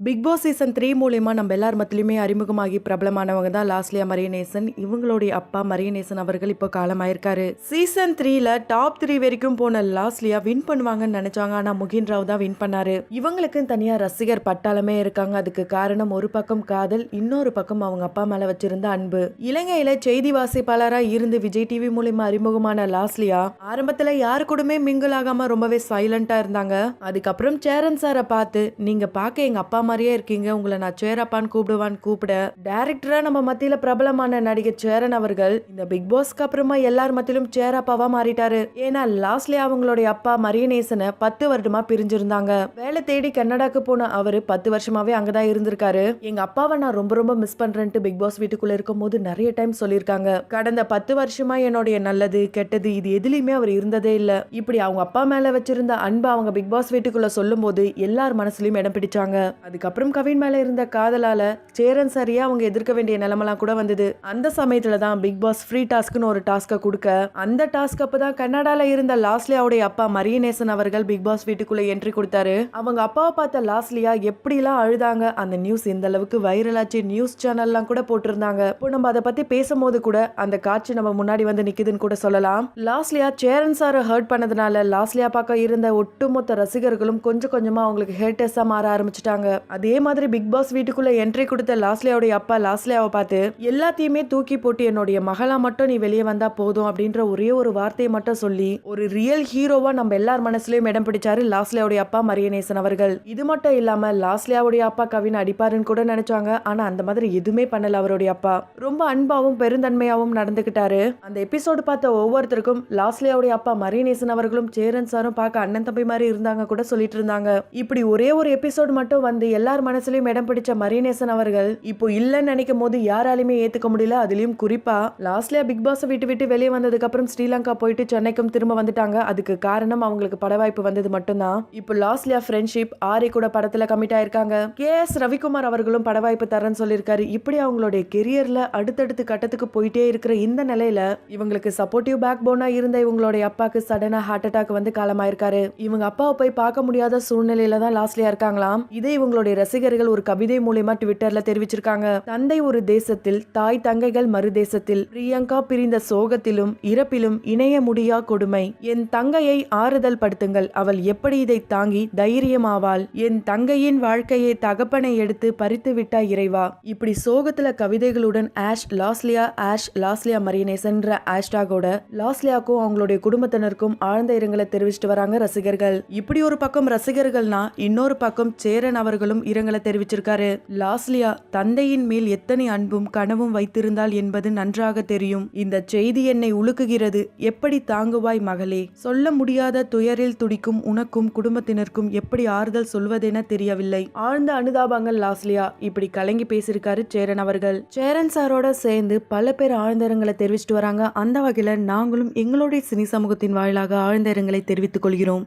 Big Boss season 3 மூலமா நம்ம எல்லார் மத்தியிலுமே அறிமுகமாகி பிரபலமானவங்க தான் லாஸ்லியா மரியநேசன். இவங்களுடைய அப்பா மரியநேசன் அவர்கள் இப்போ காலமாயிருக்காரு. சீசன் 3ல டாப் 3 வரைக்கும் போன லாஸ்லியா வின் பண்ணுவாங்கன்னு நினைச்சாங்க. ஆனா முகின் ராவ் தான் வின் பண்ணாரு. இவங்களுக்கு தனியா ரசிகர் பட்டாளமே இருக்காங்க. அதுக்கு காரணம் ஒரு பக்கம் காதல், இன்னொரு பக்கம் அவங்க அப்பா மேல வச்சிருந்த அன்பு. இலங்கையில செய்தி வாசிப்பாளரா இருந்து விஜய் டிவி மூலமா அறிமுகமான லாஸ்லியா ஆரம்பத்துல யாரு கூடமே மிங்கிள் ஆகாம ரொம்பவே சைலண்டா இருந்தாங்க. அதுக்கப்புறம் சேரன் சாரை பார்த்து, நீங்க பார்க்க எங்க அப்பா மாதிரியே இருக்கீங்க, உங்களை நான் சேரப்பான்னு கூப்பிட டைரக்டரா நம்ம மத்தியில பிரபலமான நடிகர் சேரன் அவர்கள் இந்த பிக் பாஸ்க்கு அப்புறமா எல்லார் மத்தியிலும் சேரப்பாவா மாறிட்டாரு. ஏன்னா லாஸ்ட்ல அவங்களுடைய அப்பா மரியநேசனை 10 வருடமா பிரிஞ்சிருந்தாங்க. வேலை தேடி கனடாக்கு போன அவரு 10 வருஷமாவே அங்கதான் இருந்திருக்காரு. எங்க அப்பாவை நான் ரொம்ப ரொம்ப மிஸ் பண்றேன்ட்டு பிக் பாஸ் வீட்டுக்குள்ள இருக்கும் போது நிறைய டைம் சொல்லியிருக்காங்க. கடந்த 10 வருஷமா என்னுடைய நல்லது கெட்டது இது எதுலயுமே அவர் இருந்ததே இல்ல. இப்படி அவங்க அப்பா மேல வச்சிருந்த அன்பை அவங்க பிக் பாஸ் வீட்டுக்குள்ள சொல்லும் போது எல்லார் மனசுலயும் இடம் பிடிச்சாங்க. அதுக்கப்புறம் கவின் மேல இருந்த காதலால சேரன் சரியா அவங்க எதிர்க்க வேண்டிய நிலைமெல்லாம் கூட வந்தது. அந்த சமயத்துல தான் பிக் பாஸ் ஃப்ரீ டாஸ்க்னு ஒரு டாஸ்க கொடுக்க, அந்த டாஸ்க் அப்பதான் கனடால இருந்த லாஸ்லியாவுடைய அப்பா மரியநேசன் அவர்கள் பிக் பாஸ் வீட்டுக்குள்ள என்ட்ரி கொடுத்தாரு. அவங்க அப்பாவை பார்த்த லாஸ்லியா எப்படிலாம் அழுதாங்க. அந்த நியூஸ் இந்த அளவுக்கு வைரலாச்சு, நியூஸ் சேனல்லாம் கூட போட்டிருந்தாங்க. இப்போ நம்ம அதை பத்தி பேசும்போது கூட அந்த காட்சி நம்ம முன்னாடி வந்து நிக்குதுன்னு கூட சொல்லலாம். லாஸ்லியா சேரன் சாரை ஹர்ட் பண்ணதுனால லாஸ்லியா பார்க்க இருந்த ஒட்டுமொத்த ரசிகர்களும் கொஞ்சம் கொஞ்சமா அவங்களுக்கு ஹேட்டர்ஸா மாற ஆரம்பிச்சிட்டாங்க. அதே மாதிரி பிக் பாஸ் வீட்டுக்குள்ள என்ட்ரி கொடுத்த லாஸ்லியாவுடைய அப்பா லாஸ்லியாவை பார்த்து, எல்லாத்தையுமே தூக்கி போட்டு என்னுடைய மகளா மட்டும் நீ வெளியே வந்தா போதும் அப்படின்ற ஒரே ஒரு வார்த்தையை மட்டும் சொல்லி ஒரு ரியல் ஹீரோவா நம்ம எல்லார் மனசுலயும் இடம் பிடிச்சாரு லாஸ்லியாவுடைய அப்பா மரியநேசன் அவர்கள். இது மட்டும் இல்லாம லாஸ்லியாவுடைய அப்பா கவின் அடிப்பாருன்னு கூட நினைச்சாங்க. ஆனா அந்த மாதிரி எதுவுமே பண்ணல. அவருடைய அப்பா ரொம்ப அன்பாவும் பெருந்தன்மையாவும் நடந்துகிட்டாரு. அந்த எபிசோடு பார்த்த ஒவ்வொருத்தருக்கும் லாஸ்லியாவுடைய அப்பா மரியநேசன் அவர்களும் சேரன் சாரும் பார்க்க அண்ணன் தம்பி மாதிரி இருந்தாங்க கூட சொல்லிட்டு இருந்தாங்க. இப்படி ஒரே ஒரு எபிசோடு மட்டும் வந்து எல்லார் மனசுலயும் இடம் பிடிச்ச மரியநேசன் அவர்கள் இப்போ இல்லன்னு நினைக்கும் போது யாராலுமே ஏத்துக்க முடியல. அதுலயும் குறிப்பா லாஸ்ட்ல பிக் பாஸ் விட்டு வெளியே வந்ததுக்கு அப்புறம் ஸ்ரீலங்கா போயிட்டு சென்னைக்கும் திரும்ப வந்துட்டாங்க. அதுக்கு காரணம் அவங்களுக்கு பட வாய்ப்பு வந்தது மட்டும்தான். இப்போ லாஸ்ட்ல ஃப்ரெண்ட்ஷிப் ஆரி கூட படத்துல கமிட் ஆயிருக்காங்க. KS ரவிக்குமார் அவர்களும் பட வாய்ப்பு தரேன்னு சொல்லியிருக்காரு. இப்படி அவங்களுடைய கெரியர்ல அடுத்தடுத்து கட்டத்துக்கு போயிட்டே இருக்கிற இந்த நிலையில இவங்களுக்கு சப்போர்ட்டிவ் பேக் போனா இருந்த இவங்களுடைய அப்பாக்கு சடனா ஹார்ட் அட்டாக் வந்து காலமாயிருக்காரு. இவங்க அப்பாவை போய் பார்க்க முடியாத சூழ்நிலையில தான் லாஸ்ட்லியா இருக்காங்களாம். இதே இவங்களுடைய ரசிகர்கள் ஒரு கவிதை மூலமா ட்விட்டர்ல தெரிவிச்சிருக்காங்க. தந்தை ஒரு தேசத்தில், தாய் தங்கைகள் மறு தேசத்தில், பிரியங்கா பிரிந்த சோகத்திலும் இறப்பிலும் இணைய முடியா கொடுமை. என் தங்கையை ஆறுதல் படுத்துங்கள், அவள் எப்படி இதை தாங்கி தைரியமாவாள். என் தங்கையின் வாழ்க்கையை தகப்பனை எடுத்து பறித்து விட்டா இறைவா. இப்படி சோகத்துல கவிதைகளுடன் ஆஷ் லாஸ்லியா மரியநேசன் ஹேஷ்டாகோட லாஸ்லியாக்கும் அவங்களுடைய குடும்பத்தினருக்கும் ஆழ்ந்த இரங்கலை தெரிவிச்சிட்டு வராங்க ரசிகர்கள். இப்படி ஒரு பக்கம் ரசிகர்கள்னா இன்னொரு பக்கம் சேரன் அவர்களும் இரங்கலை தெரிவிச்சிருக்காரு. லாஸ்லியா தந்தையின் மேல் எத்தனை அன்பும் கனவும் வைத்திருந்தால் என்பது நன்றாக தெரியும். இந்த செய்தி என்னை உலுக்குகிறது. எப்படி தாங்குவாய் மகளே. சொல்ல முடியாத துயரில் துடிக்கும் உனக்கும் குடும்பத்தினருக்கும் எப்படி ஆறுதல் சொல்வதென தெரியவில்லை. ஆழ்ந்த அனுதாபங்கள் லாஸ்லியா. இப்படி கலங்கி பேசியிருக்காரு சேரன் அவர்கள். சேரன் சாரோட சேர்ந்து பல பேர் ஆழ்ந்த இரங்கலை தெரிவிச்சிட்டு வராங்க. அந்த வகையில நாங்களும் எங்களுடைய சினி சமூகத்தின் வாயிலாக ஆழ்ந்த இரங்கலை தெரிவித்துக் கொள்கிறோம்.